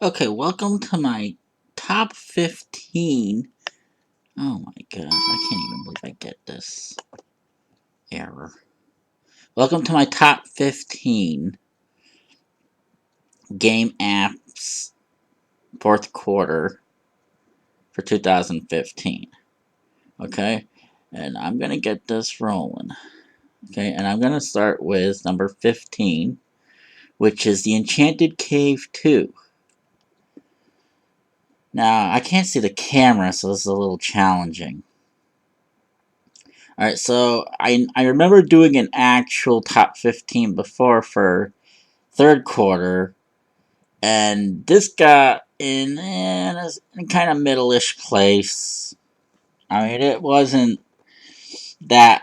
Okay, welcome to my top 15. Oh my gosh, I can't even believe I get this error. Welcome to my top 15 game apps fourth quarter for 2015. Okay, and I'm gonna get this rolling. Okay, and I'm gonna start with number 15, which is the Enchanted Cave 2. Now, I can't see the camera, so this is a little challenging. Alright, so I remember doing an actual top 15 before for third quarter, and this got in a kind of middle-ish place. I mean, it wasn't that.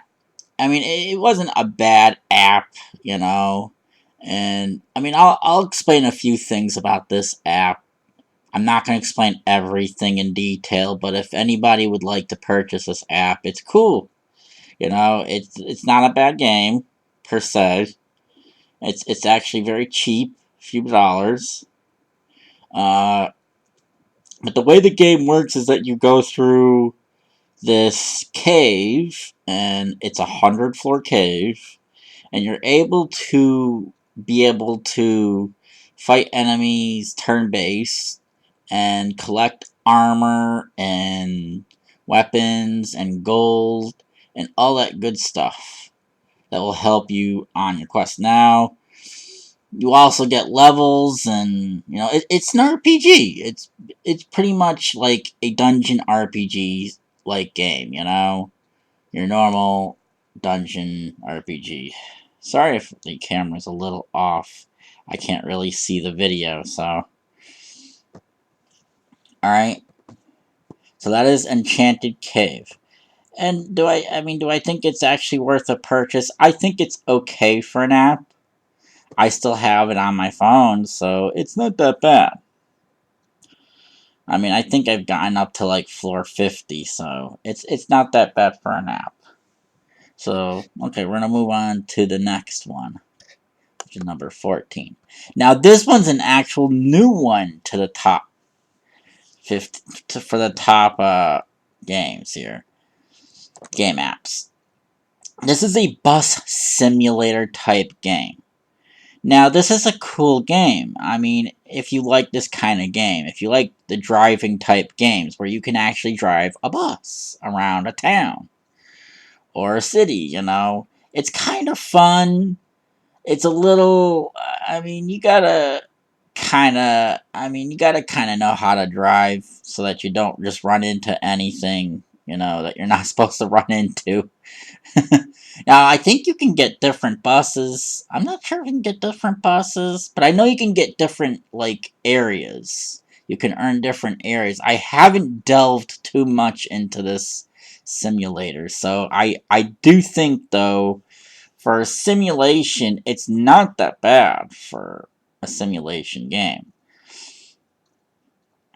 I mean, it wasn't a bad app, you know. And I mean, I'll explain a few things about this app. I'm not going to explain everything in detail, but if anybody would like to purchase this app, it's cool. You know, it's not a bad game per se. It's actually very cheap, a few dollars. Uh, but the way the game works is that you go through this cave, and it's a 100-floor cave, and you're able to fight enemies turn-based and collect armor and weapons and gold and all that good stuff that will help you on your quest. Now, you also get levels, and you know it's an RPG. It's pretty much like a dungeon RPG like game. You know, your normal dungeon RPG. Sorry if the camera's a little off. I can't really see the video, so alright. So that is Enchanted Cave. And do I think it's actually worth a purchase? I think it's okay for an app. I still have it on my phone, so it's not that bad. I mean, I think I've gotten up to like floor 50, so it's not that bad for an app. So, okay, we're gonna move on to the next one, which is number 14. Now, this one's an actual new one to the top 50 for the top games here, game apps. This is a bus simulator type game. Now, this is a cool game. I mean, if you like this kind of game, if you like the driving type games where you can actually drive a bus around a town or a city, you know, it's kind of fun. It's a little, you gotta kind of know how to drive so that you don't just run into anything, you know, that you're not supposed to run into. Now, I think you can get different buses. I'm not sure if you can get different buses, but I know you can get different, like, areas. You can earn different areas. I haven't delved too much into this simulator, so I do think, though, for a simulation, it's not that bad for a simulation game.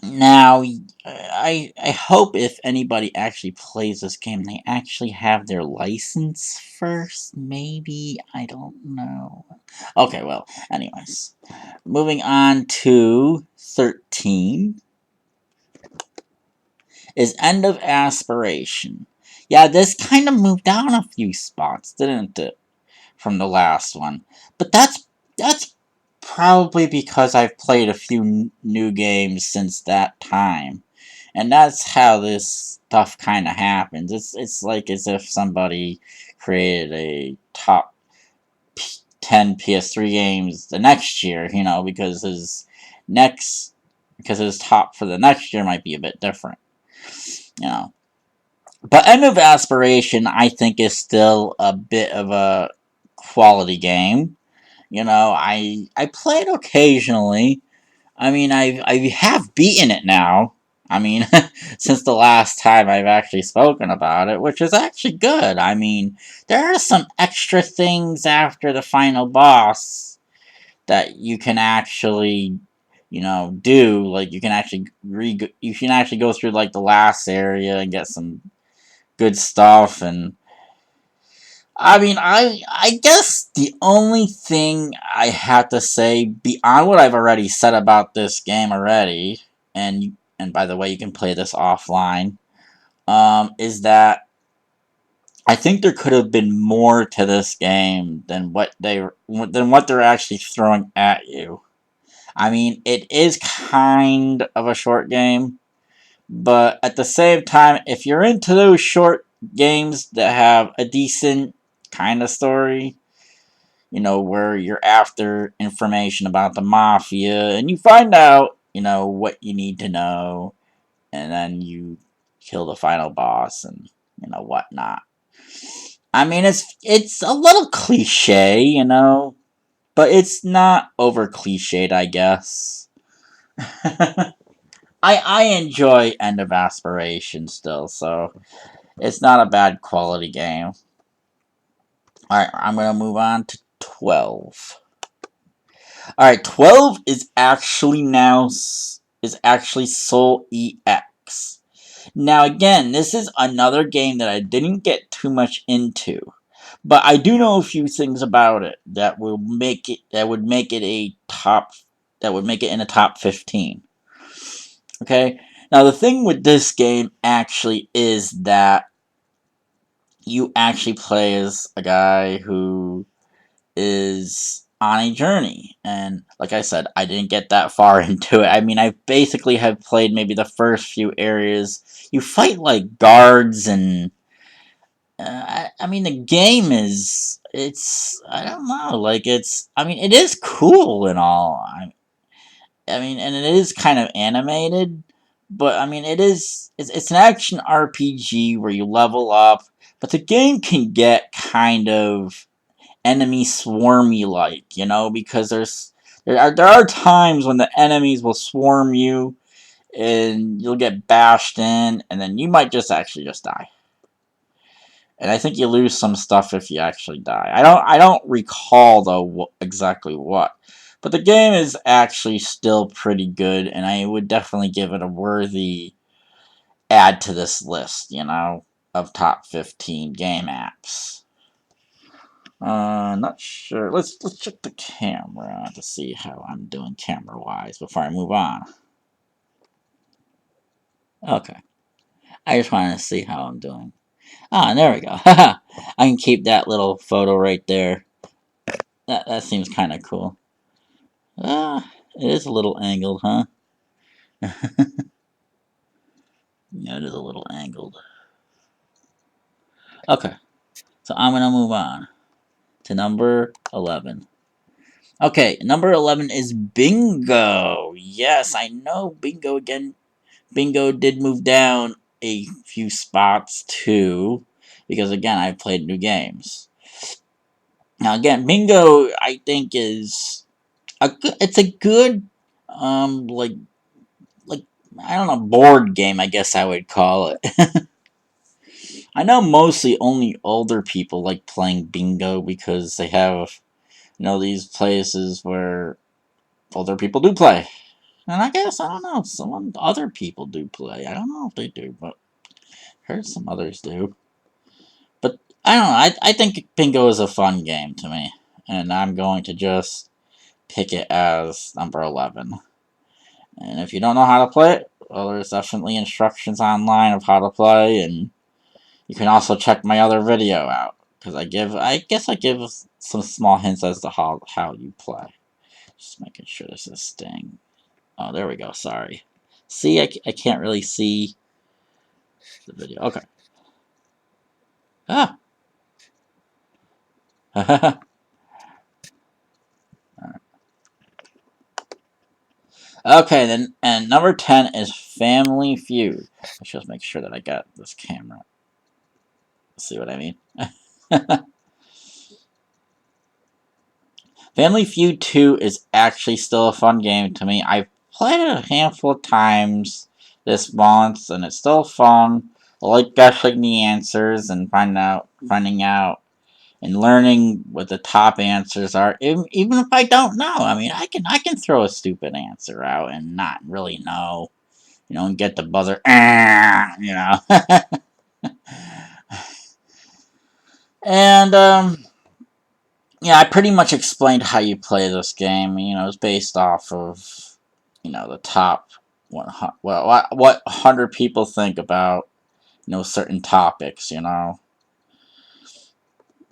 Now, I hope if anybody actually plays this game, they actually have their license first, maybe? I don't know. Okay, well, anyways. Moving on to 13 is End of Aspiration. Yeah, this kind of moved down a few spots, didn't it? From the last one. But that's probably because I've played a few new games since that time. And that's how this stuff kind of happens. It's like as if somebody created a top 10 PS3 games the next year, you know, because his top for the next year might be a bit different, you know. But End of Aspiration, I think, is still a bit of a quality game. You know, I play it occasionally. I mean, I have beaten it now. I mean, since the last time I've actually spoken about it, which is actually good. I mean, there are some extra things after the final boss that you can actually, you know, do. Like you can actually go through like the last area and get some good stuff, and I mean, I guess the only thing I have to say beyond what I've already said about this game already, and by the way, you can play this offline, is that I think there could have been more to this game than what they're actually throwing at you. I mean, it is kind of a short game, but at the same time, if you're into those short games that have a decent kind of story, where you're after information about the mafia and you find out, what you need to know, and then you kill the final boss and, whatnot. I mean, it's a little cliche, but it's not over cliched, I guess. I enjoy End of Aspiration still, so it's not a bad quality game. Alright, I'm gonna move on to 12. Alright, 12 is actually Soul EX. Now again, this is another game that I didn't get too much into. But I do know a few things about it that would make it in a top 15. Okay? Now the thing with this game actually is that you actually play as a guy who is on a journey. And like I said, I didn't get that far into it. I mean, I basically have played maybe the first few areas. You fight like guards and I mean, the game I don't know, like, I mean, it is cool and all. I mean, and it is kind of animated, but I mean, it's an action RPG where you level up, but the game can get kind of enemy swarmy like, because there are times when the enemies will swarm you and you'll get bashed in, and then you might just die. And I think you lose some stuff if you actually die. I don't recall though exactly what. But the game is actually still pretty good, and I would definitely give it a worthy add to this list, of top 15 game apps. Not sure. Let's check the camera to see how I'm doing camera wise before I move on. Okay. I just wanted to see how I'm doing. Ah, there we go. I can keep that little photo right there. That seems kind of cool. Ah, it is a little angled, huh? Yeah, it is a little angled. Okay, so I'm gonna move on to number 11. Okay, number 11 is Bingo. Yes, I know Bingo again. Bingo did move down a few spots too, because again, I've played new games. Now again, Bingo I think is it's a good like I don't know, board game, I guess I would call it. I know mostly only older people like playing bingo because they have, these places where older people do play. And I guess, I don't know, some other people do play. I don't know if they do, but I heard some others do. But I don't know, I think bingo is a fun game to me. And I'm going to just pick it as number 11. And if you don't know how to play it, well, there's definitely instructions online of how to play, and you can also check my other video out, because I guess I give some small hints as to how you play. Just making sure this is staying. Oh, there we go, sorry. See, I can't really see the video. Okay. Ah! Okay, then, and number 10 is Family Feud. I should just make sure that I got this camera. See what I mean? Family Feud 2 is actually still a fun game to me. I've played it a handful of times this month, and it's still fun. I like guessing the answers and finding out and learning what the top answers are. Even if I don't know, I mean, I can throw a stupid answer out and not really know, and get the buzzer, And yeah, I pretty much explained how you play this game. You know, it's based off of, you know, the top 100, what 100 people think about, you know, certain topics. You know,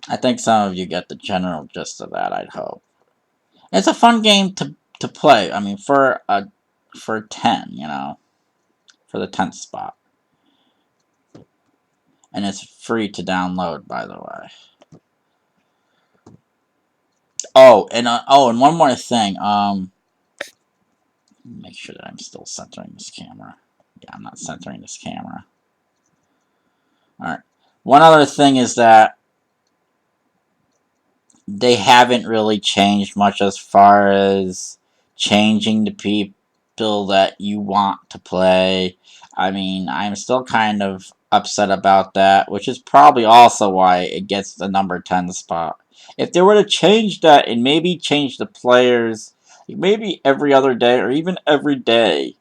I think some of you get the general gist of that. I'd hope it's a fun game to play. I mean, for 10, you know, for the 10th spot, and it's free to download, by the way. And one more thing. Make sure that I'm still centering this camera. Yeah, I'm not centering this camera. Alright. One other thing is that they haven't really changed much as far as changing the people that you want to play. I mean, I'm still kind of upset about that, which is probably also why it gets the number 10 spot. If they were to change that and maybe change the players, maybe every other day or even every day,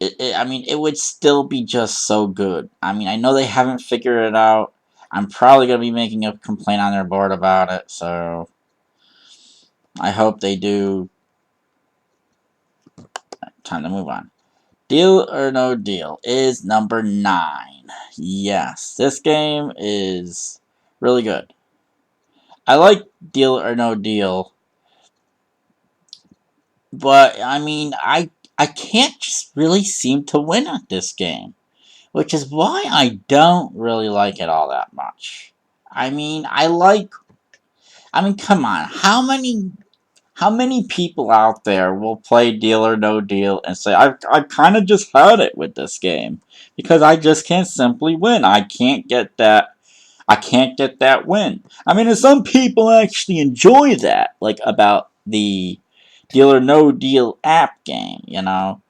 I mean, it would still be just so good. I mean, I know they haven't figured it out. I'm probably going to be making a complaint on their board about it, so I hope they do. Time to move on. Deal or No Deal is number 9. Yes, this game is really good. I like Deal or No Deal, but I mean, I can't just really seem to win at this game, which is why I don't really like it all that much. I mean, come on. How many people out there will play Deal or No Deal and say, I've kind of just had it with this game because I just can't simply win. I can't get that win. I mean, and some people actually enjoy that, like about the Deal or No Deal app game, you know.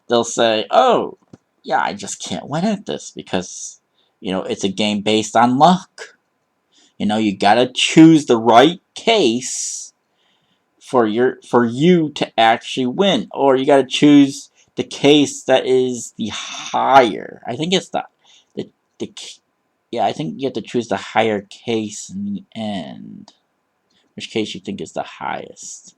They'll say, "Oh, yeah, I just can't win at this because, you know, it's a game based on luck. You know, you gotta choose the right case for you to actually win, or you gotta choose the case that is the higher. I think it's the yeah. I think you have to choose the higher case in the end. Which case you think is the highest?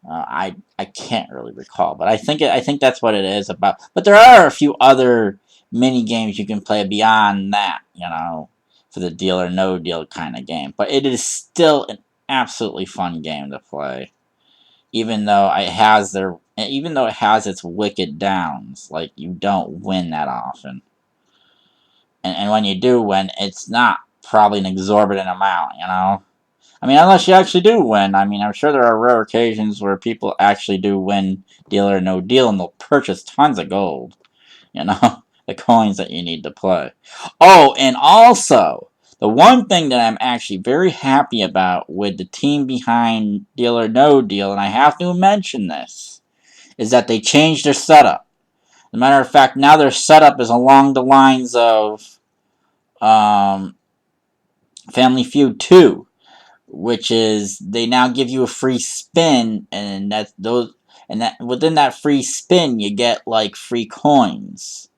I can't really recall, but I think that's what it is about. But there are a few other mini games you can play beyond that, you know, for the Deal or No Deal kind of game. But it is still an absolutely fun game to play, even though it has its wicked downs. Like, you don't win that often, and when you do win, it's not probably an exorbitant amount, you know. I mean, unless you actually do win. I mean, I'm sure there are rare occasions where people actually do win Deal or No Deal and they'll purchase tons of gold. You know, the coins that you need to play. Oh, and also, the one thing that I'm actually very happy about with the team behind Deal or No Deal, and I have to mention this, is that they changed their setup. As a matter of fact, now their setup is along the lines of um, Family Feud 2, which is they now give you a free spin, and that within that free spin you get like free coins.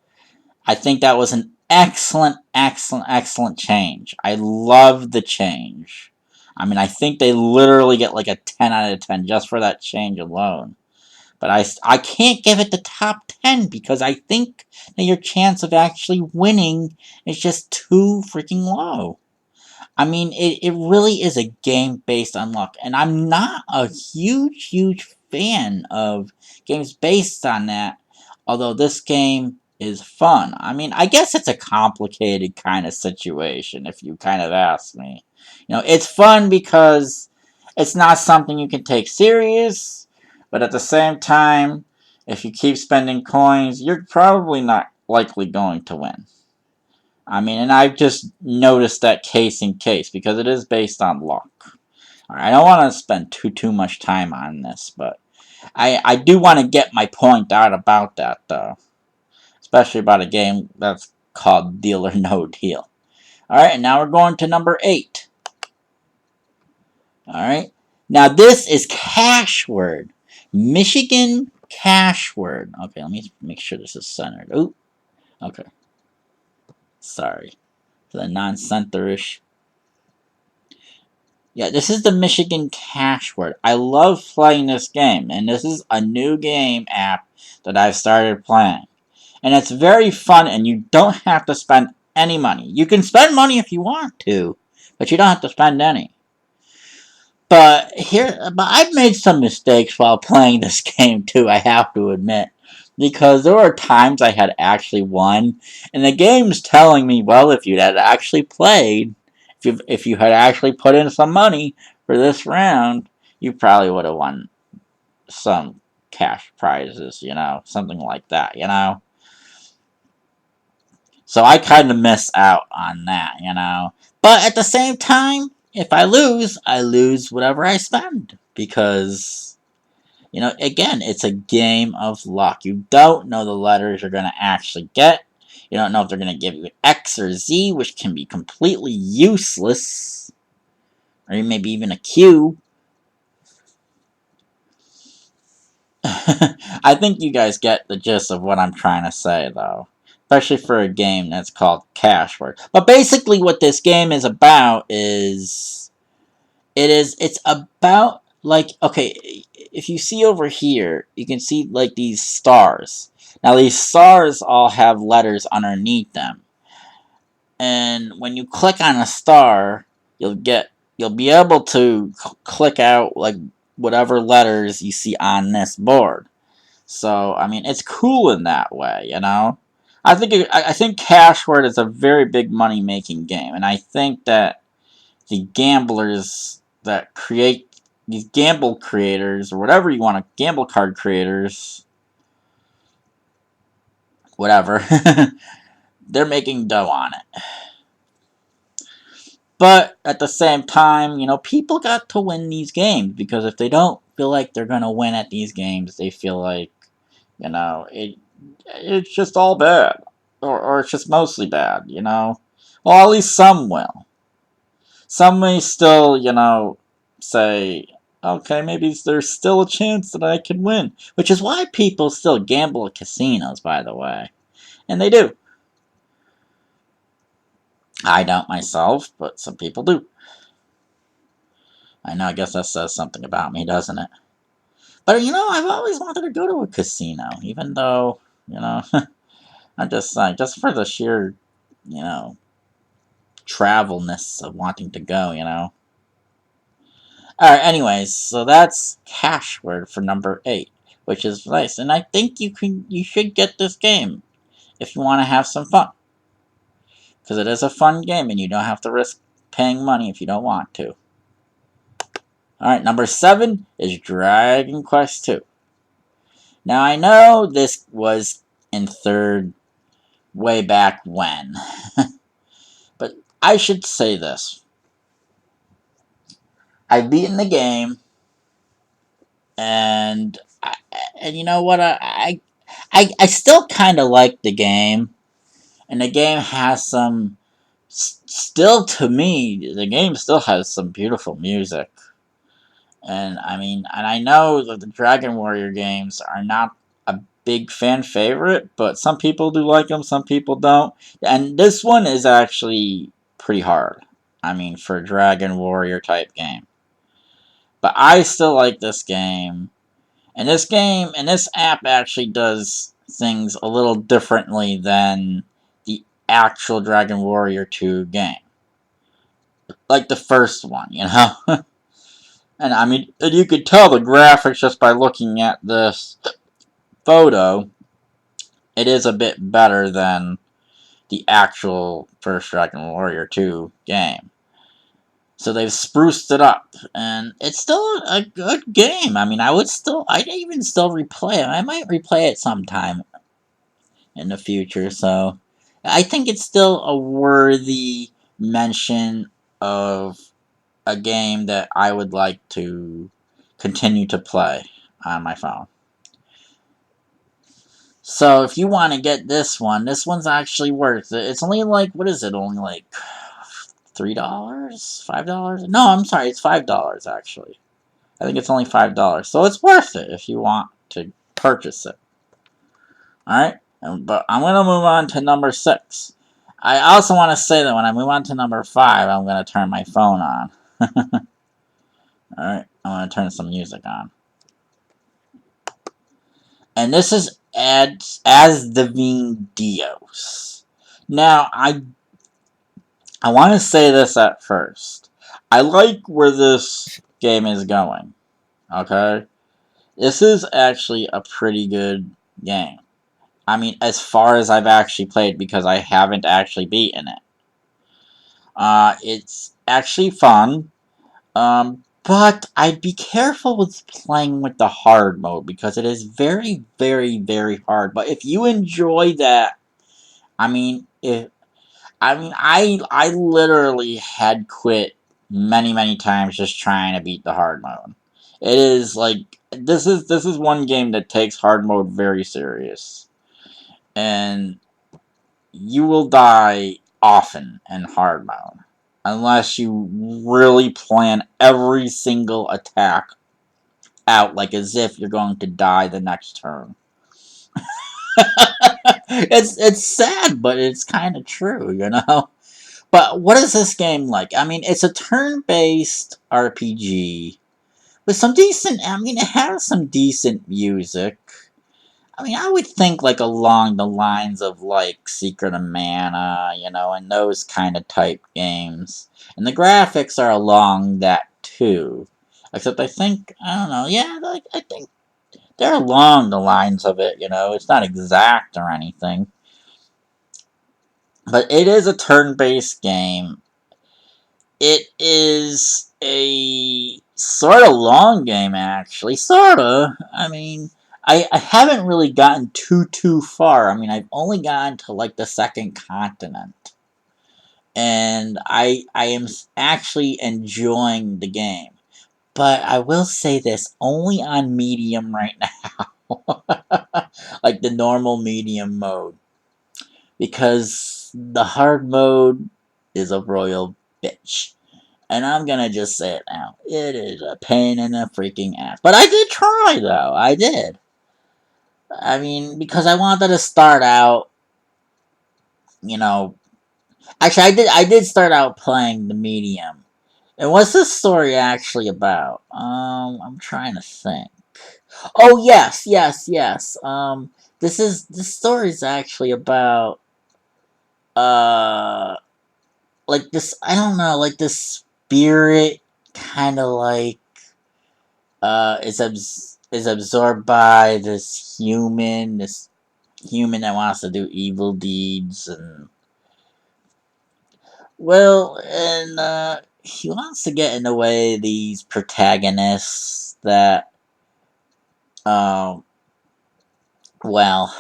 I think that was an excellent change. I love the change. I mean, I think they literally get like a 10 out of 10 just for that change alone. But I can't give it the top 10 because I think that your chance of actually winning is just too freaking low. I mean, it really is a game based on luck. And I'm not a huge fan of games based on that, although this game is fun. I mean, I guess it's a complicated kind of situation, if you kind of ask me. You know, it's fun because it's not something you can take serious, but at the same time, if you keep spending coins, you're probably not likely going to win. I mean, and I've just noticed that case in case because it is based on luck. All right, I don't want to spend too much time on this, but I do want to get my point out about that though, especially about a game that's called Deal or No Deal. All right, and now we're going to number 8. All right, now this is Cashword, Michigan Cashword. Okay, let me make sure this is centered. Ooh, okay, sorry. for the non-centerish. Yeah, this is the Michigan Cashword. I love playing this game, and this is a new game app that I've started playing. And it's very fun, and you don't have to spend any money. You can spend money if you want to, but you don't have to spend any. But I've made some mistakes while playing this game too, I have to admit. Because there were times I had actually won, and the game's telling me, well, if you had actually played, if you had actually put in some money for this round, you probably would have won some cash prizes, something like that. So I kind of miss out on that. But at the same time, if I lose whatever I spend. Because, again, it's a game of luck. You don't know the letters you're going to actually get. You don't know if they're going to give you an X or Z, which can be completely useless. Or maybe even a Q. I think you guys get the gist of what I'm trying to say, though. Especially for a game that's called Cashword. But basically what this game is about is... It's about, like, okay, if you see over here, you can see, like, these stars. Now, these stars all have letters underneath them. And when you click on a star, you'll be able to click out, like, whatever letters you see on this board. So, I mean, it's cool in that way. I think Cashword is a very big money-making game, and I think that the gamblers that create these gamble creators, or whatever you want to, gamble card creators, whatever, they're making dough on it. But at the same time, people got to win these games, because if they don't feel like they're going to win at these games, they feel like, it's just all bad. Or it's just mostly bad. Well, at least some will. Some may still, say, okay, maybe there's still a chance that I can win. Which is why people still gamble at casinos, by the way. And they do. I don't myself, but some people do. I know, I guess that says something about me, doesn't it? But, I've always wanted to go to a casino, even though, I'm just saying, just for the sheer, travelness of wanting to go. Alright, anyways, so that's Cashword for number 8, which is nice. And I think you should get this game if you want to have some fun. Because it is a fun game, and you don't have to risk paying money if you don't want to. Alright, number 7 is Dragon Quest II. Now, I know this was in 3rd way back when. But I should say this. I've beaten the game, and you know what? I still kind of like the game, and the game has some. Still, to me, the game still has some beautiful music, and I know that the Dragon Warrior games are not a big fan favorite, but some people do like them, some people don't, and this one is actually pretty hard. For a Dragon Warrior type game. But I still like this game. And this app actually does things a little differently than the actual Dragon Warrior 2 game. Like the first one. And and you could tell the graphics just by looking at this photo. It is a bit better than the actual first Dragon Warrior 2 game. So they've spruced it up, and it's still a good game. I'd even still replay it. I might replay it sometime in the future, so I think it's still a worthy mention of a game that I would like to continue to play on my phone. So if you want to get this one's actually worth it. It's only like, what is it, only like $3? $5? No, I'm sorry, it's $5 actually. I think it's only $5. So it's worth it if you want to purchase it. Alright? But I'm going to move on to number 6. I also want to say that when I move on to number 5, I'm going to turn my phone on. Alright, I'm going to turn some music on. And this is Asdivine Dios. Now, I want to say this at first. I like where this game is going. Okay? This is actually a pretty good game. I mean, as far as I've actually played, because I haven't actually beaten it. It's actually fun. But I'd be careful with playing with the hard mode because it is very, very, very hard. But if you enjoy that, I mean, I literally had quit many, many times just trying to beat the hard mode. It is like this is one game that takes hard mode very serious, and you will die often in hard mode unless you really plan every single attack out like as if you're going to die the next turn. It's sad, but it's kind of true, you know. But what is this game like? I mean, it's a turn-based RPG with some decent. I mean, it has some decent music. I mean, I would think like along the lines of like Secret of Mana, you know, and those kind of type games. And the graphics are along that too. Except I think I don't know. Yeah, like I think they're along the lines of it. You know, it's not exact or anything, but it is a turn-based game. It is a sort of long game, actually. Sorta. I mean, I haven't really gotten too far. I mean, I've only gotten to like the second continent, and I am actually enjoying the game. But I will say this: only on medium right now, like the normal medium mode, because the hard mode is a royal bitch. And I'm gonna just say it now. It is a pain in the freaking ass. But I did try, though. I did. I mean, because I wanted to start out, you know. Actually, I did start out playing the medium. And what's this story actually about? I'm trying to think. Oh yes, yes, yes. This story is actually about uh like this. I don't know, like this spirit, kind of like is absorbed by this human that wants to do evil deeds, and he wants to get in the way of these protagonists that um well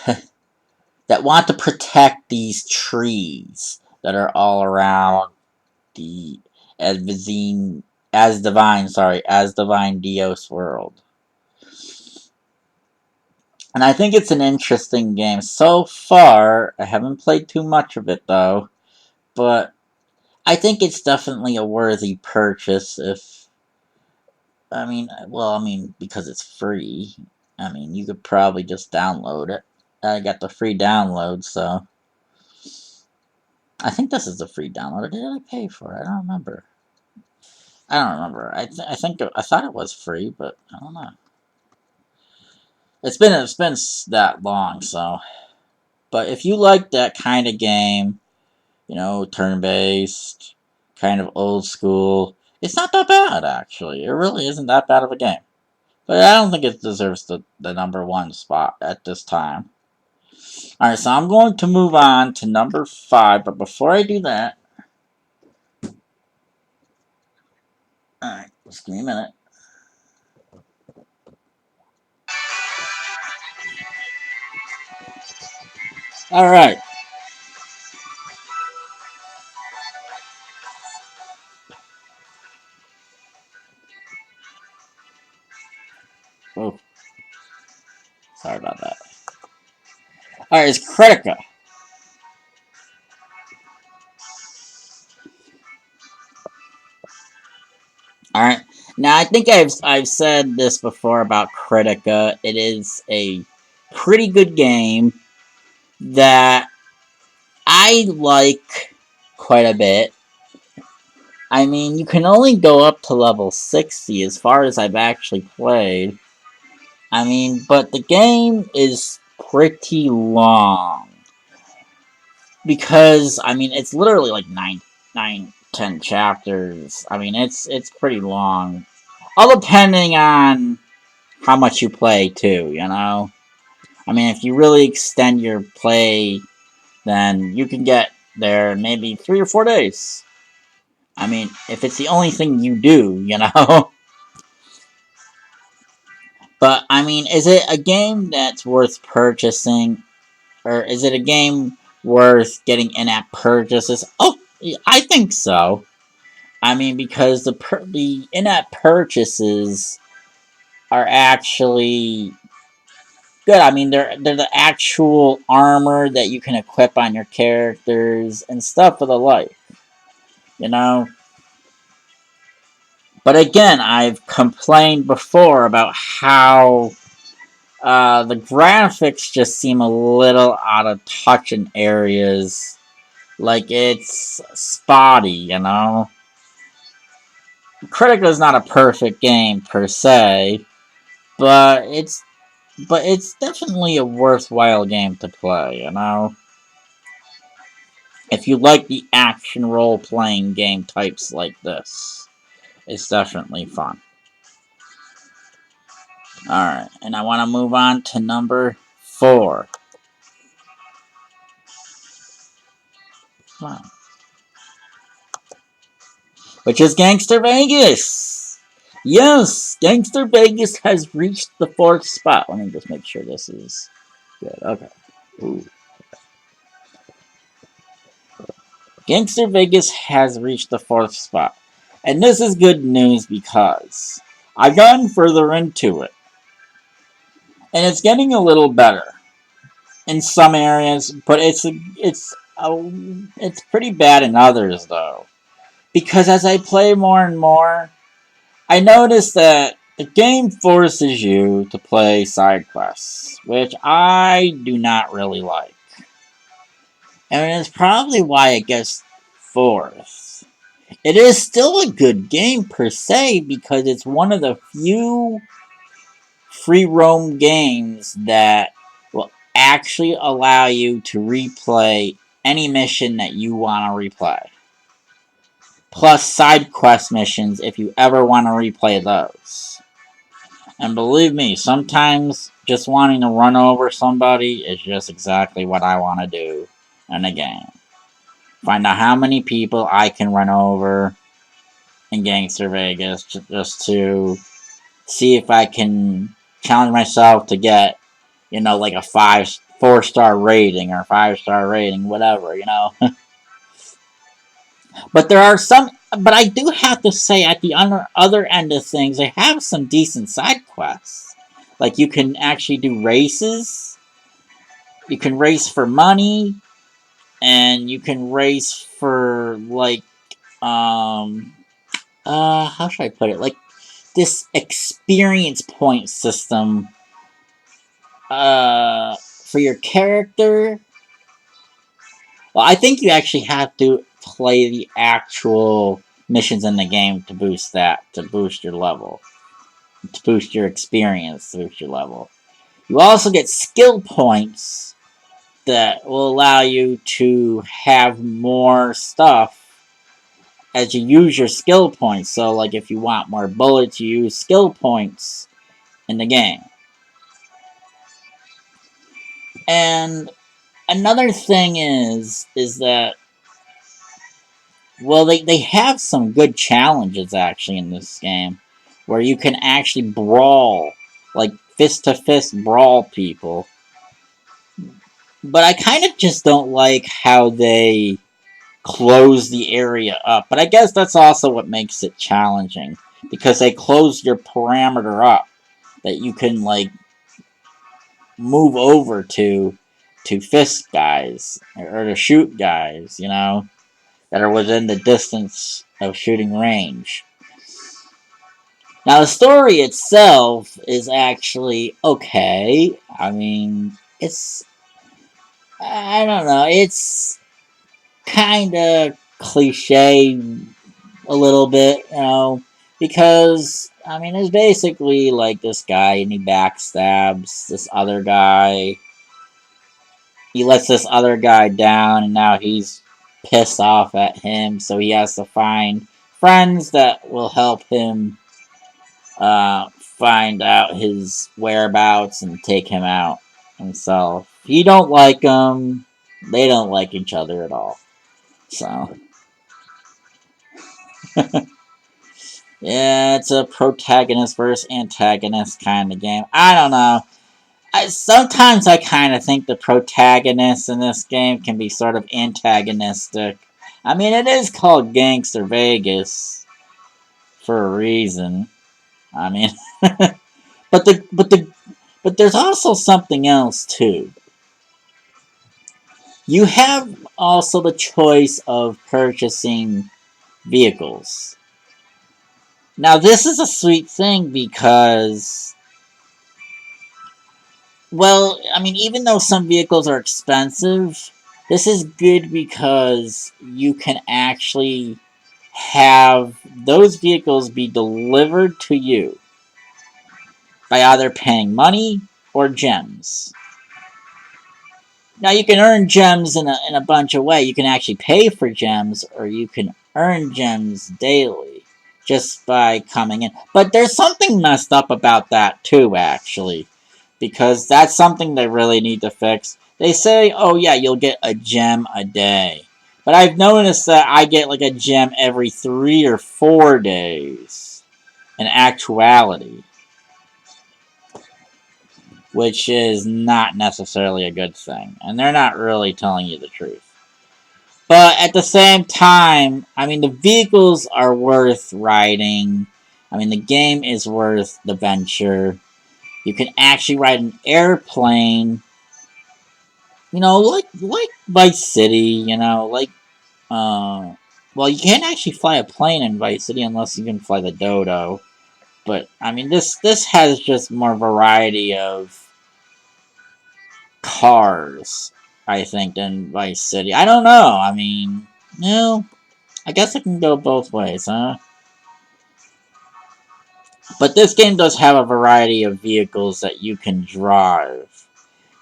that want to protect these trees that are all around the Asdivine Dios world. And I think it's an interesting game. So far, I haven't played too much of it though, but I think it's definitely a worthy purchase if I mean because it's free. I mean, you could probably just download it. I got the free download, so I think this is a free download. Or did I pay for it? I don't remember. I don't remember. I think I thought it was free, but I don't know. It's been that long, so. But if you like that kind of game, you know, turn-based, kind of old school, it's not that bad, actually. It really isn't that bad of a game. But I don't think it deserves the number 1 spot at this time. Alright, so I'm going to move on to number 5, but before I do that... Alright, just give me a minute. Alright. Oh, sorry about that. Alright, it's Kritika. Alright. Now, I think I've said this before about Kritika. It is a pretty good game that I like quite a bit. I mean, you can only go up to level 60 as far as I've actually played. I mean, but the game is pretty long. Because, I mean, it's literally like 10 chapters. I mean, it's pretty long. All depending on how much you play, too, you know? I mean, if you really extend your play, then you can get there in maybe 3 or 4 days. I mean, if it's the only thing you do, you know? But, I mean, is it a game that's worth purchasing? Or is it a game worth getting in-app purchases? Oh, I think so. I mean, because the in-app purchases are actually good. I mean, they're the actual armor that you can equip on your characters and stuff for the life, you know. But again, I've complained before about how the graphics just seem a little out of touch in areas. Like, it's spotty, you know? Kritika is not a perfect game per se, but it's definitely a worthwhile game to play, you know? If you like the action role-playing game types like this, it's definitely fun. Alright, and I want to move on to number 4. Come on. Which is Gangster Vegas! Yes! Gangster Vegas has reached the 4th spot. Let me just make sure this is good. Okay. Ooh. Gangster Vegas has reached the 4th spot. And this is good news because I've gotten further into it. And it's getting a little better in some areas, but it's pretty bad in others though. Because as I play more and more, I notice that the game forces you to play side quests, which I do not really like. And it's probably why it gets 4th. It is still a good game per se because it's one of the few free roam games that will actually allow you to replay any mission that you want to replay. Plus side quest missions if you ever want to replay those. And believe me, sometimes just wanting to run over somebody is just exactly what I want to do in a game. Find out how many people I can run over in Gangster Vegas just to see if I can challenge myself to get, you know, like a 4-star rating or 5-star rating, whatever, you know. But there are some, but I do have to say at the other end of things, they have some decent side quests. Like you can actually do races, you can race for money, and you can race for like, how should I put it? Like this experience point system for your character. Well, I think you actually have to play the actual missions in the game to boost that, to boost your level, to boost your experience, to boost your level. You also get skill points that will allow you to have more stuff as you use your skill points. So, like, if you want more bullets, you use skill points in the game. And another thing is that, well, they have some good challenges actually in this game, where you can actually brawl, like fist-to-fist brawl people. But I kind of just don't like how they close the area up. But I guess that's also what makes it challenging, because they close your parameter up that you can, like, move over to fist guys or to shoot guys, you know, that are within the distance of shooting range. Now, the story itself is actually okay. I mean, I don't know, kind of cliche a little bit, because I mean it's basically like this guy and he backstabs this other guy. He lets this other guy down and now he's pissed off at him, so he has to find friends that will help him find out his whereabouts and take him out himself. He don't like him. They don't like each other at all. So yeah, it's a protagonist versus antagonist kind of game. I don't know. Sometimes I kind of think the protagonist in this game can be sort of antagonistic. I mean, it is called Gangster Vegas for a reason. I mean, but there's also something else too. You have also the choice of purchasing vehicles. Now, this is a sweet thing because, well, I mean, even though some vehicles are expensive, this is good because you can actually have those vehicles be delivered to you by either paying money or gems. Now, you can earn gems in a bunch of ways. You can actually pay for gems, or you can earn gems daily just by coming in. But there's something messed up about that, too, actually. Because that's something they really need to fix. They say, oh, yeah, you'll get a gem a day. But I've noticed that I get like a gem every 3 or 4 days. In actuality. Which is not necessarily a good thing. And they're not really telling you the truth. But at the same time, I mean, the vehicles are worth riding. I mean, the game is worth the venture. You can actually ride an airplane. Like Vice City, well, you can't actually fly a plane in Vice City unless you can fly the Dodo. But, I mean, this has just more variety of cars, I think, than Vice City. I don't know. I mean, I guess it can go both ways, huh? But this game does have a variety of vehicles that you can drive.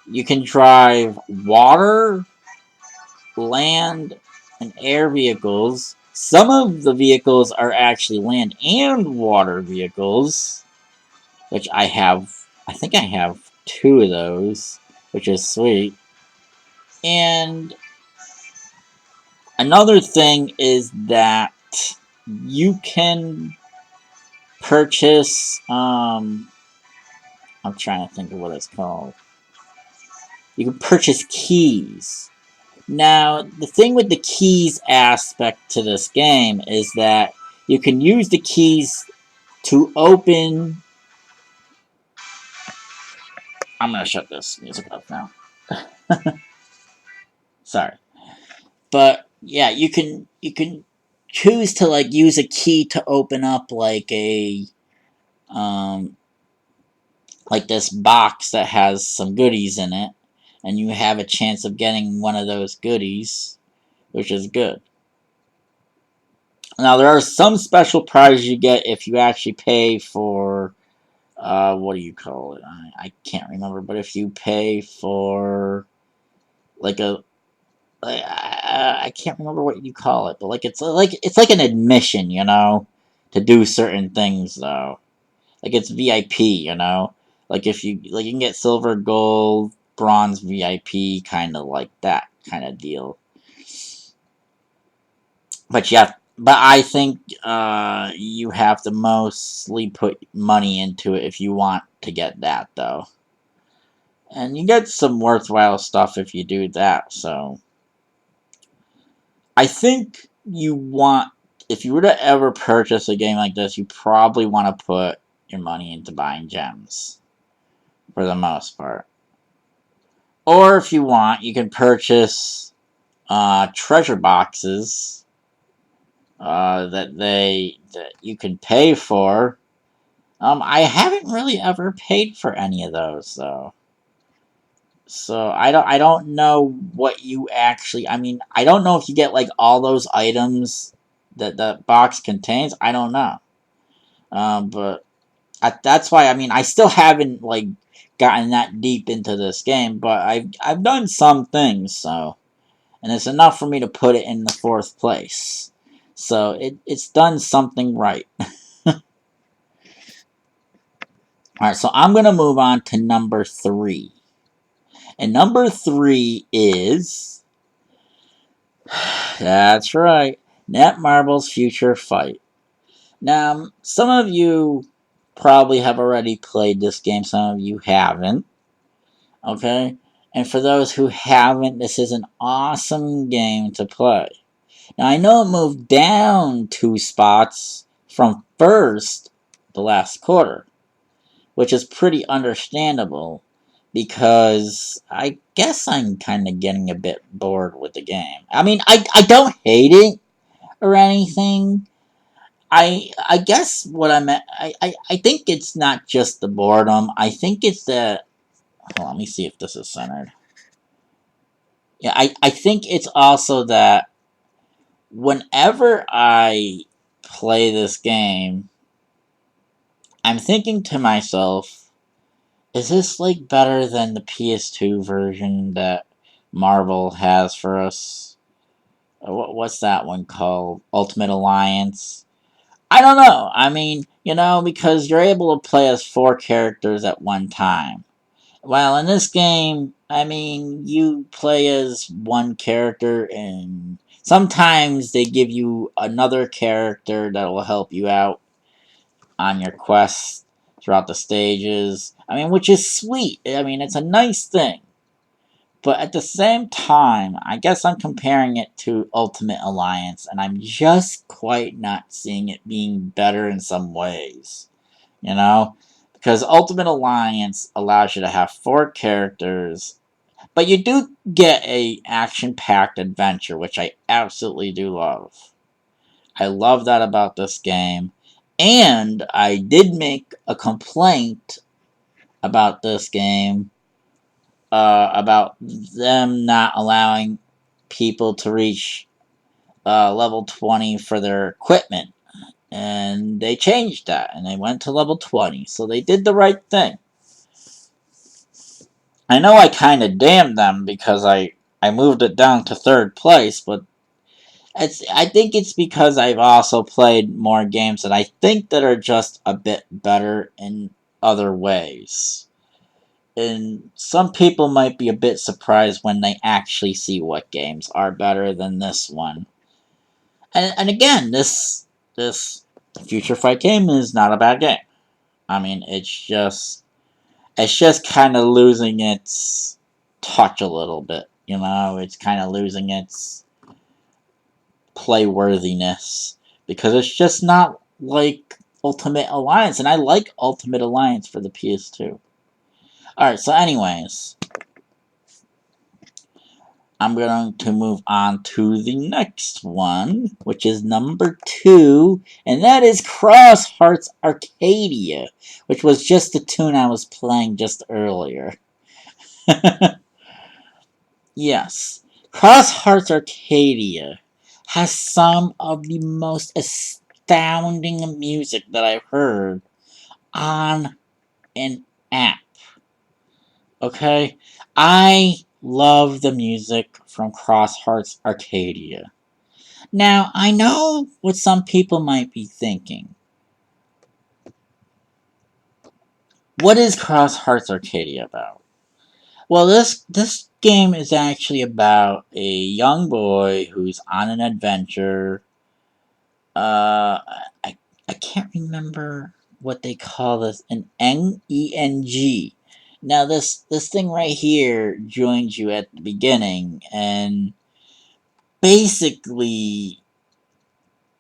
You can drive water, land, and air vehicles. Some of the vehicles are actually land and water vehicles, which I have. I think I have 2 of those, which is sweet. And another thing is that you can purchase. I'm trying to think of what it's called. You can purchase keys. Now, the thing with the keys aspect to this game is that you can use the keys to open. I'm gonna shut this music up now. Sorry, but yeah, you can choose to like use a key to open up um like this box that has some goodies in it, and you have a chance of getting one of those goodies, which is good. Now, there are some special prizes you get if you actually pay for, what do you call it? I can't remember, but if you pay for, like I can't remember what you call it, but it's like an admission, to do certain things though. Like it's VIP. Like if you can get silver, gold, bronze, VIP, kind of like that kind of deal. But I think you have to mostly put money into it if you want to get that though, and you get some worthwhile stuff if you do that. So I think if you were to ever purchase a game like this, you probably want to put your money into buying gems for the most part. Or if you want, you can purchase treasure boxes that you can pay for. I haven't really ever paid for any of those though. So I don't know what you actually. I mean, I don't know if you get like all those items that the box contains. I don't know. But that's why, I mean, I still haven't like gotten that deep into this game, but I've done some things, so, and it's enough for me to put it in the 4th place. So it's done something right. Alright, so I'm gonna move on to number 3. And number 3 is, that's right, Netmarble's Future Fight. Now, some of you probably have already played this game, some of you haven't. Okay? And for those who haven't, this is an awesome game to play. Now, I know it moved down 2 spots from first the last quarter, which is pretty understandable because I guess I'm kind of getting a bit bored with the game. I mean, I don't hate it or anything. I guess what I meant, I think it's not just the boredom. I think it's the, hold on, let me see if this is centered. Yeah, I think it's also that whenever I play this game, I'm thinking to myself, is this like better than the PS2 version that Marvel has for us? What's that one called? Ultimate Alliance? I don't know. I mean, because you're able to play as 4 characters at one time. Well, in this game, I mean, you play as one character, and sometimes they give you another character that will help you out on your quests throughout the stages. I mean, which is sweet. I mean, it's a nice thing. But at the same time, I guess I'm comparing it to Ultimate Alliance, and I'm just quite not seeing it being better in some ways. You know? Because Ultimate Alliance allows you to have 4 characters, but you do get a action-packed adventure, which I absolutely do love. I love that about this game. And I did make a complaint about this game, about them not allowing people to reach level 20 for their equipment. And they changed that, and they went to level 20, so they did the right thing. I know I kind of damned them because I moved it down to 3rd place, but I think it's because I've also played more games that I think that are just a bit better in other ways. And some people might be a bit surprised when they actually see what games are better than this one. And again, this Future Fight game is not a bad game. I mean, it's just kind of losing its touch a little bit. It's kind of losing its playworthiness because it's just not like Ultimate Alliance, and I like Ultimate Alliance for the PS2. Alright, so anyways, I'm going to move on to the next one, which is number 2, and that is Cross Hearts Arcadia, which was just the tune I was playing just earlier. Yes, Cross Hearts Arcadia has some of the most astounding music that I've heard on an app. Okay? I love the music from Cross Hearts Arcadia. Now, I know what some people might be thinking. What is Cross Hearts Arcadia about? Well, this game is actually about a young boy who's on an adventure. I I can't remember what they call this. An Eng. Now this thing right here joins you at the beginning, and basically,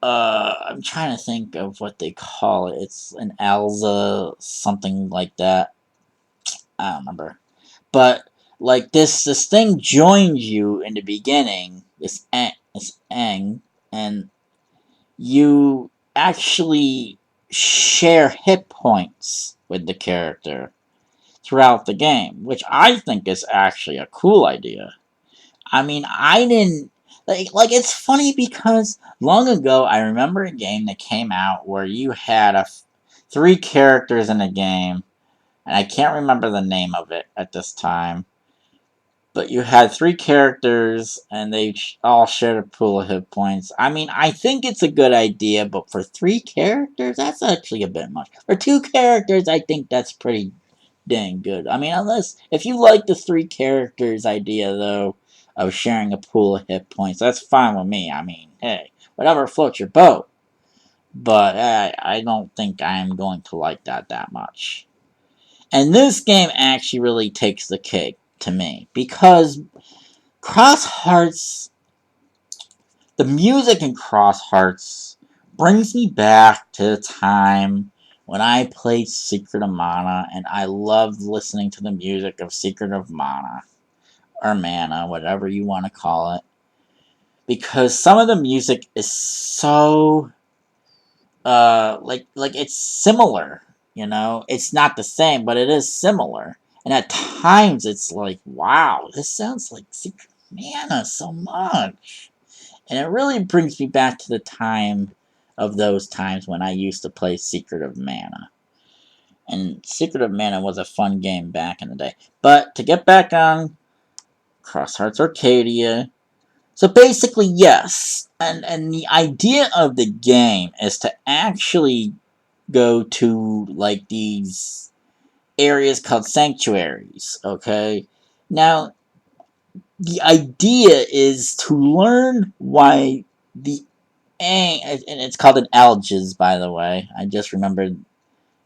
I'm trying to think of what they call it. It's an Alza, something like that. I don't remember. But like this thing joins you in the beginning. This Eng, and you actually share hit points with the character throughout the game, which I think is actually a cool idea. I mean, I didn't like it's funny because long ago I remember a game that came out where you had three characters in a game, and I can't remember the name of it at this time. But you had three characters, and they all shared a pool of hit points. I mean, I think it's a good idea, but for three characters, that's actually a bit much. For two characters, I think that's pretty dang good. I mean, unless if you like the three characters idea though of sharing a pool of hit points, that's fine with me. I mean, hey, whatever floats your boat. But I don't think I am going to like that much. And this game actually really takes the cake to me because Cross Hearts, the music in Cross Hearts brings me back to the time when I played Secret of Mana, and I loved listening to the music of Secret of Mana, or Mana, whatever you want to call it, because some of the music is so, like it's similar, you know? It's not the same, but it is similar. And at times it's like, wow, this sounds like Secret of Mana so much. And it really brings me back to the time of those times when I used to play Secret of Mana. And Secret of Mana was a fun game back in the day. But to get back on Cross Hearts Arcadia, so basically, yes. And the idea of the game is to actually go to like these areas called sanctuaries, okay? Now, the idea is to learn why the and it's called an algiz, by the way. I just remembered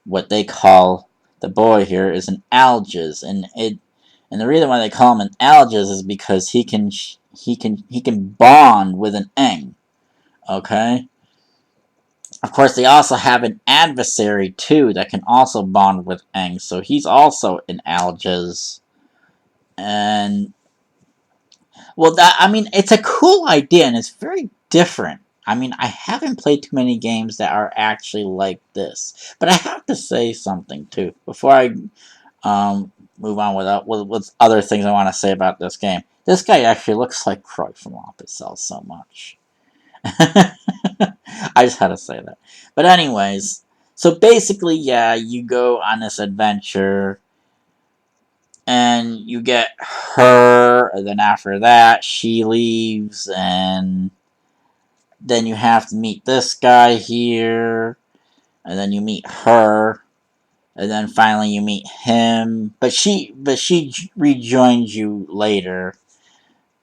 what they call the boy here is an algiz, and the reason why they call him an algiz is because he can bond with an eng. Okay. Of course, they also have an adversary too that can also bond with eng, so he's also an algiz. And well, that I mean, it's a cool idea and it's very different. I mean, I haven't played too many games that are actually like this, but I have to say something too before I move on with other things I want to say about this game. This guy actually looks like Croy from Opus Cell so much. I just had to say that. But anyways, so basically, yeah, you go on this adventure and you get her, and then after that, she leaves, and then you have to meet this guy here, and then you meet her, and then finally you meet him. But she rejoins you later,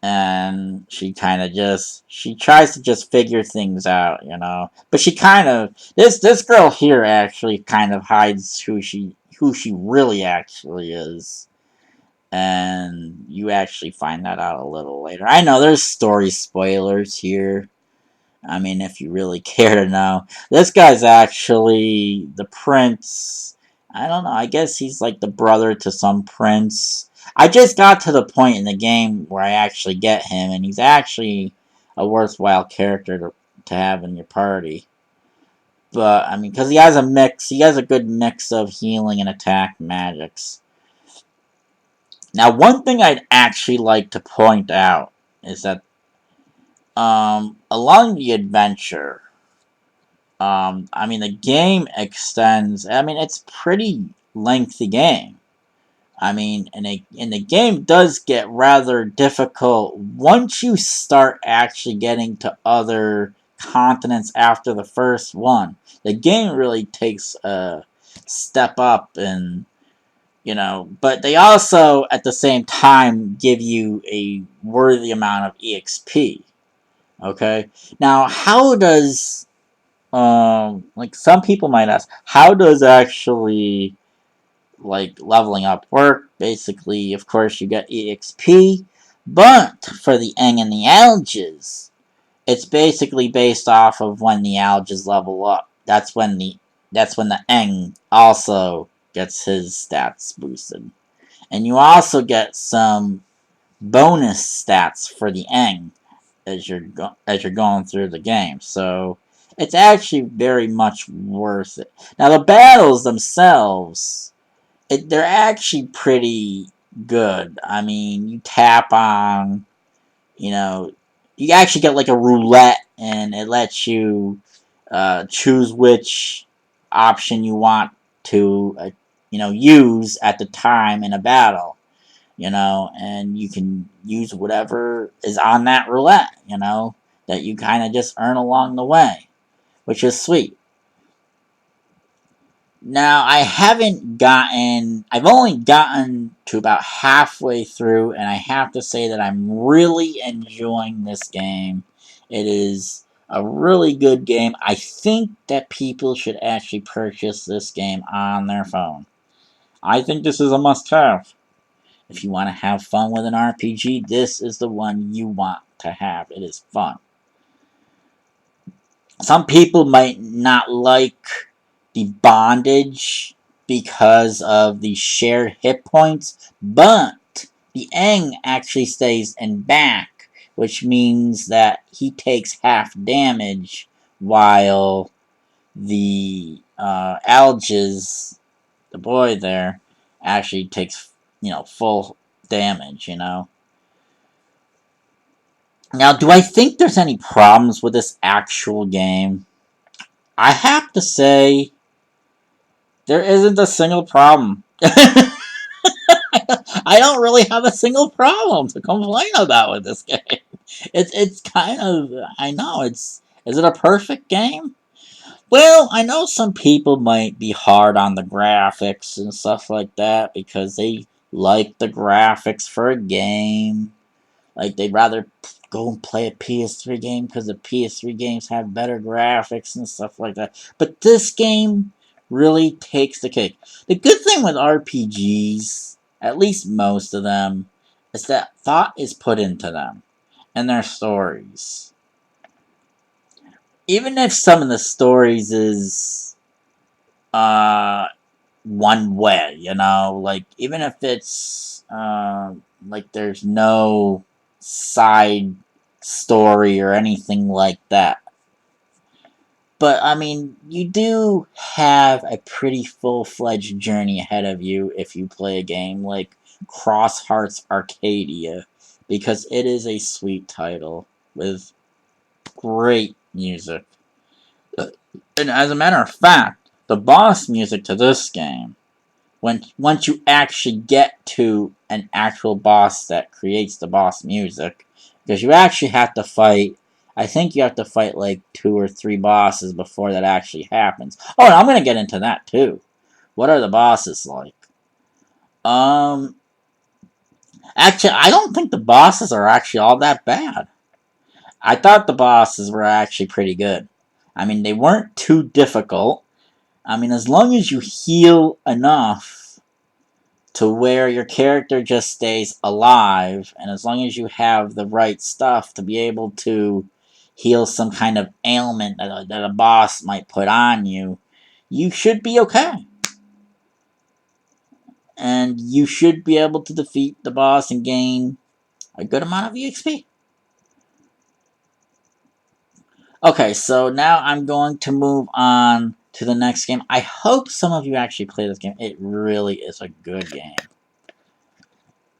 and she tries to just figure things out, you know. But she kind of this girl here actually kind of hides who she really actually is. And you actually find that out a little later. I know there's story spoilers here. I mean, if you really care to know. This guy's actually the prince. I don't know, I guess he's like the brother to some prince. I just got to the point in the game where I actually get him, and he's actually a worthwhile character to have in your party. But, I mean, because he has a good mix of healing and attack magics. Now, one thing I'd actually like to point out is that along the adventure, I mean, the game extends. I mean, it's pretty lengthy game. I mean, and the game does get rather difficult once you start actually getting to other continents after the first one. The game really takes a step up, and but they also at the same time give you a worthy amount of EXP. Okay, now how does like some people might ask, how does actually like leveling up work? Basically, of course, you get EXP, but for the Eng and the Alges, it's basically based off of when the Alges level up. That's when the Eng also gets his stats boosted, and you also get some bonus stats for the Eng as you're going through the game. So it's actually very much worth it. Now the battles themselves, they're actually pretty good. I mean, you tap on, you know, you actually get like a roulette, and it lets you choose which option you want to, use at the time in a battle. And you can use whatever is on that roulette. That you kind of just earn along the way, which is sweet. Now, I've only gotten to about halfway through, and I have to say that I'm really enjoying this game. It is a really good game. I think that people should actually purchase this game on their phone. I think this is a must have. If you want to have fun with an RPG, this is the one you want to have. It is fun. Some people might not like the bondage because of the shared hit points, but the Aang actually stays in back, which means that he takes half damage while the Alges, the boy there, actually takes full damage. Now, do I think there's any problems with this actual game? I have to say, there isn't a single problem. I don't really have a single problem to complain about with this game. It's kind of, I know, is it a perfect game? Well, I know some people might be hard on the graphics and stuff like that because they like the graphics for a game. Like, they'd rather go and play a PS3 game because the PS3 games have better graphics and stuff like that. But this game really takes the cake. The good thing with RPGs, at least most of them, is that thought is put into them and their stories. Even if some of the stories is one way, like even if it's like there's no side story or anything like that. But I mean, you do have a pretty full-fledged journey ahead of you if you play a game like Cross Hearts Arcadia, because it is a sweet title with great music. And as a matter of fact, the boss music to this game, once you actually get to an actual boss that creates the boss music, because you actually have to fight, I think you have to fight like 2 or 3 bosses before that actually happens. Oh, and I'm gonna get into that too. What are the bosses like? Um, Actually, I don't think the bosses are actually all that bad. I thought the bosses were actually pretty good. I mean, they weren't too difficult. I mean, as long as you heal enough to where your character just stays alive, and as long as you have the right stuff to be able to heal some kind of ailment that a boss might put on you, you should be okay. And you should be able to defeat the boss and gain a good amount of EXP. Okay, so now I'm going to move on to the next game. I hope some of you actually play this game. It really is a good game.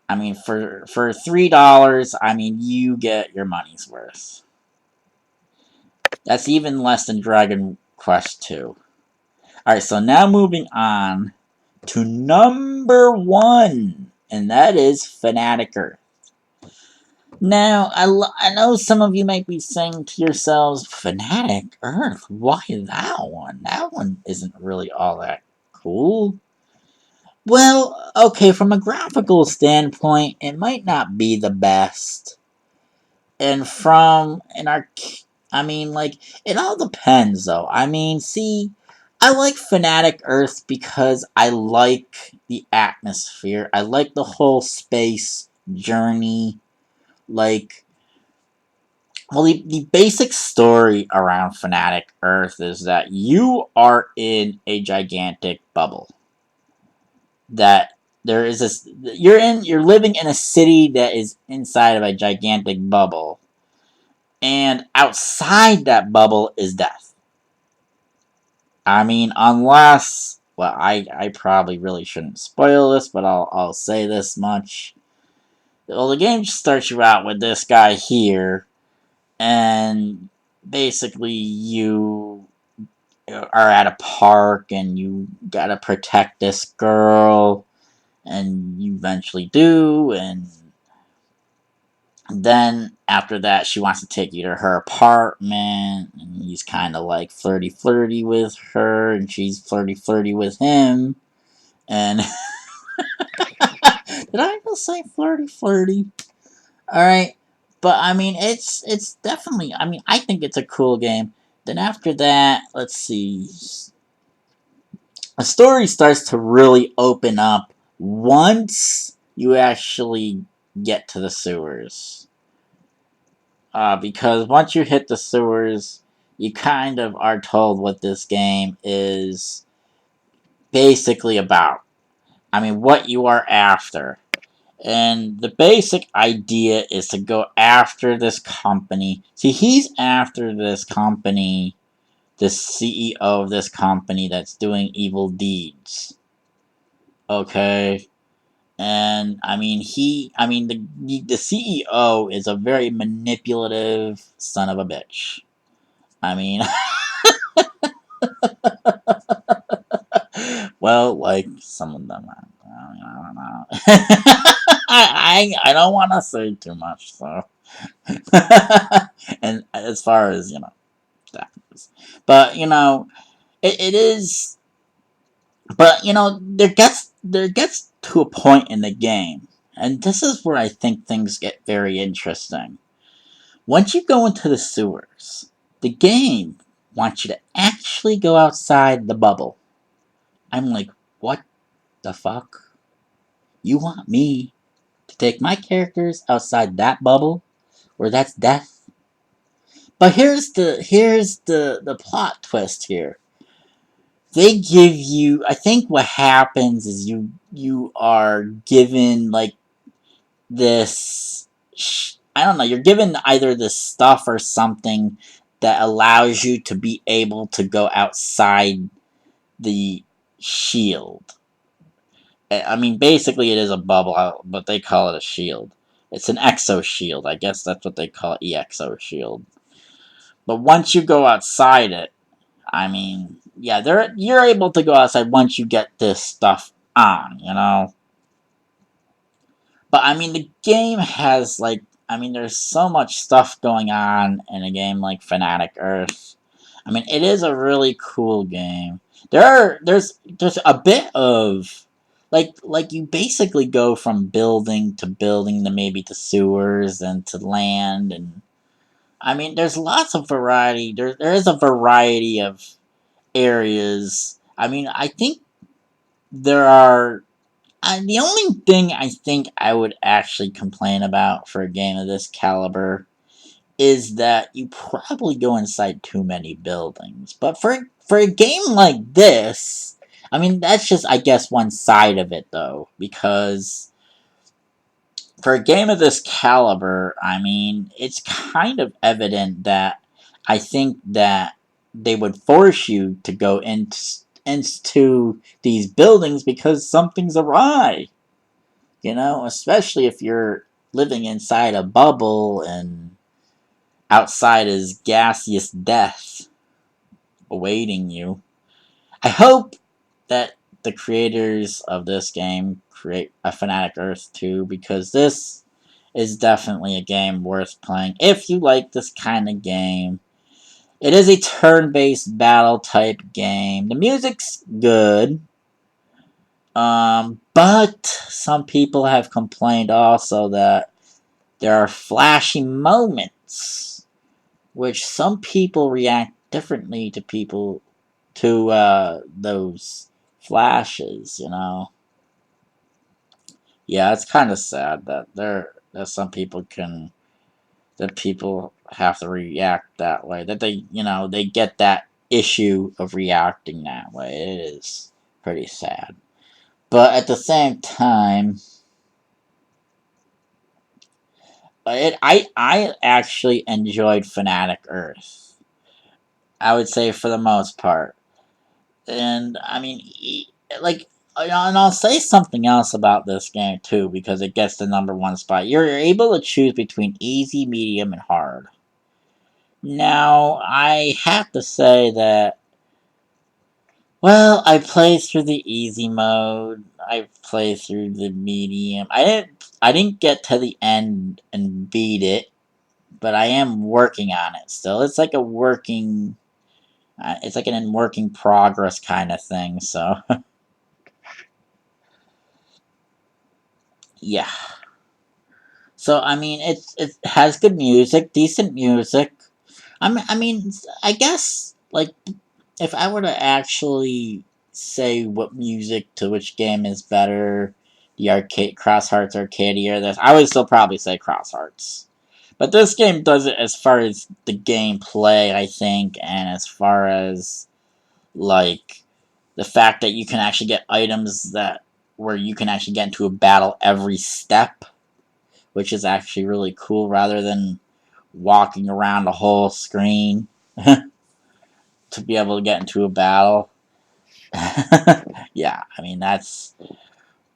I mean, for $3, I mean, you get your money's worth. That's even less than Dragon Quest 2. Alright, so now moving on to number 1, and that is Fanatic Earth. Now, I know some of you might be saying to yourselves, Fanatic Earth? Why that one? That one isn't really all that cool. Well, okay, from a graphical standpoint, it might not be the best. And from an I mean, like, it all depends, though. I mean, see, I like Fanatic Earth because I like the atmosphere. I like the whole space journey. Like, well, the basic story around Fanatic Earth is that you are in a gigantic bubble. That there is this, you're living in a city that is inside of a gigantic bubble. And outside that bubble is death. I mean, unless well, I probably really shouldn't spoil this, but I'll say this much. Well, the game starts you out with this guy here, and basically you are at a park and you gotta protect this girl, and you eventually do, and then after that she wants to take you to her apartment, and he's kind of like flirty with her, and she's flirty with him, and did I just say flirty? All right, but I mean it's definitely, I mean, I think it's a cool game. Then after that, let's see, the story starts to really open up once you actually get to the sewers. Because once you hit the sewers, you kind of are told what this game is basically about. I mean, what you are after. And the basic idea is to go after this company. See, he's after this company, the CEO of this company that's doing evil deeds. Okay? And the CEO is a very manipulative son of a bitch. I mean, well, like some of them. I don't know. I don't want to say too much, so. And as far as that is, but it is. But there gets to a point in the game, and this is where I think things get very interesting. Once you go into the sewers, the game wants you to actually go outside the bubble. I'm like, what the fuck? You want me to take my characters outside that bubble where that's death? But here's the plot twist here. They give you, I think what happens is you are given like this I don't know, you're given either this stuff or something that allows you to be able to go outside the shield. I mean, basically, it is a bubble, but they call it a shield. It's an exo shield. I guess that's what they call it, EXO shield. But once you go outside it, I mean, yeah, you're able to go outside once you get this stuff on. But I mean, the game has like, I mean, there's so much stuff going on in a game like Fanatic Earth. I mean, it is a really cool game. There's a bit of like you basically go from building to maybe to sewers and to land, and I mean, there's lots of variety. There is a variety of areas. I mean, I think there are the only thing I think I would actually complain about for a game of this caliber is that you probably go inside too many buildings. But for a game like this, I mean, that's just, I guess, one side of it, though, because for a game of this caliber, I mean, it's kind of evident that I think that they would force you to go into these buildings because something's awry. Especially if you're living inside a bubble and outside is gaseous death awaiting you. I hope that the creators of this game create a Fanatic Earth 2, because this is definitely a game worth playing if you like this kind of game. It is a turn-based battle type game. The music's good. But some people have complained also that there are flashy moments, which some people react differently to those flashes. Yeah, it's kind of sad that some people have to react that way. That they get that issue of reacting that way. It is pretty sad. But at the same time, I actually enjoyed Fanatic Earth. I would say for the most part. And I mean, like, and I'll say something else about this game too, because it gets the #1 spot. You're able to choose between easy, medium, and hard. Now, I have to say that, well, I played through the easy mode. I played through the medium. I didn't get to the end and beat it, but I am working on it still. It's like a working, it's like an in working progress kind of thing. So yeah. So I mean, it has good music, decent music. I mean, I guess like if I were to actually say what music to which game is better, the arcade Cross Hearts Arcadia, this I would still probably say Cross Hearts. But this game does it as far as the gameplay, I think, and as far as like the fact that you can actually get items that where you can actually get into a battle every step, which is actually really cool rather than walking around the whole screen to be able to get into a battle. Yeah, I mean, that's.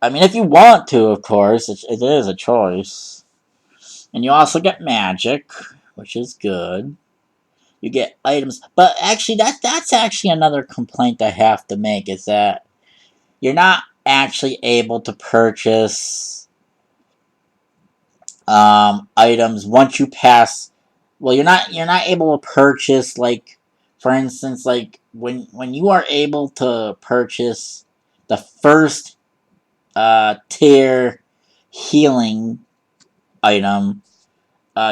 I mean, if you want to, of course, it is a choice. And you also get magic, which is good. You get items. But actually, that's actually another complaint I have to make is that you're not actually able to purchase items once you pass. Well, you're not able to purchase, like, for instance, like when you are able to purchase the first tier healing item,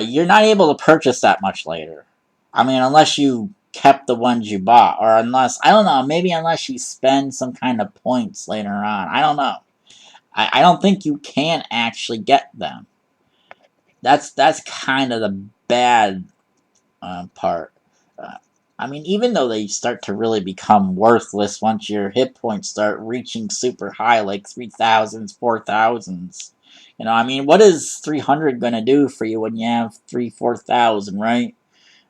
you're not able to purchase that much later. I mean, unless you kept the ones you bought, or unless, I don't know, maybe unless you spend some kind of points later on. I don't know. I don't think you can actually get them. That's kind of the bad part. Uh, I mean, even though they start to really become worthless once your hit points start reaching super high, like 3,000s, 4,000s. I mean, what is 300 gonna do for you when you have 4,000, right?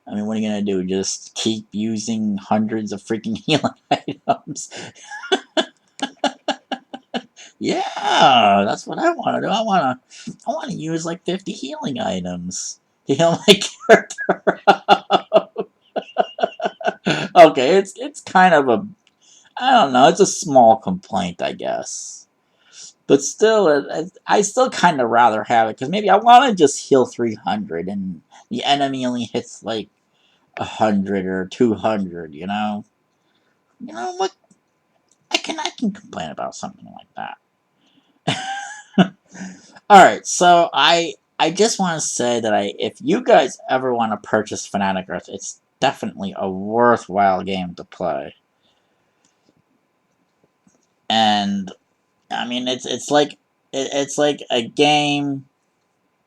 I mean, what are you gonna do? Just keep using hundreds of freaking healing items? Yeah, that's what I want to do. I want to use like 50 healing items to heal my character. Okay, it's kind of a, I don't know, it's a small complaint, I guess. But still, I still kind of rather have it because maybe I want to just heal 300 and the enemy only hits like 100 or 200. What? I can complain about something like that. All right, so I just want to say that if you guys ever want to purchase Fanatic Earth, it's definitely a worthwhile game to play. And I mean, it's like a game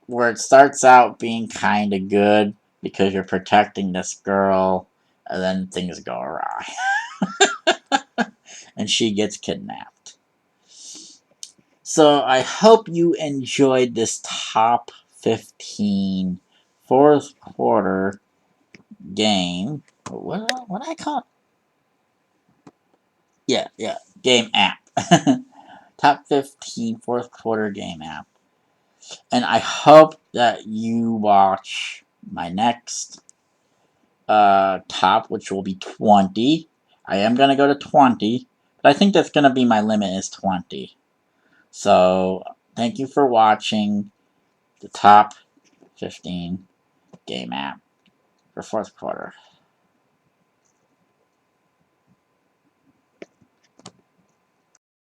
where it starts out being kind of good because you're protecting this girl, and then things go awry, and she gets kidnapped. So I hope you enjoyed this top 15 fourth quarter game. What I call it? Yeah, game app. Top 15 fourth quarter game app. And I hope that you watch my next top, which will be 20. I am going to go to 20, but I think that's going to be my limit is 20. So, thank you for watching the top 15 game app for fourth quarter.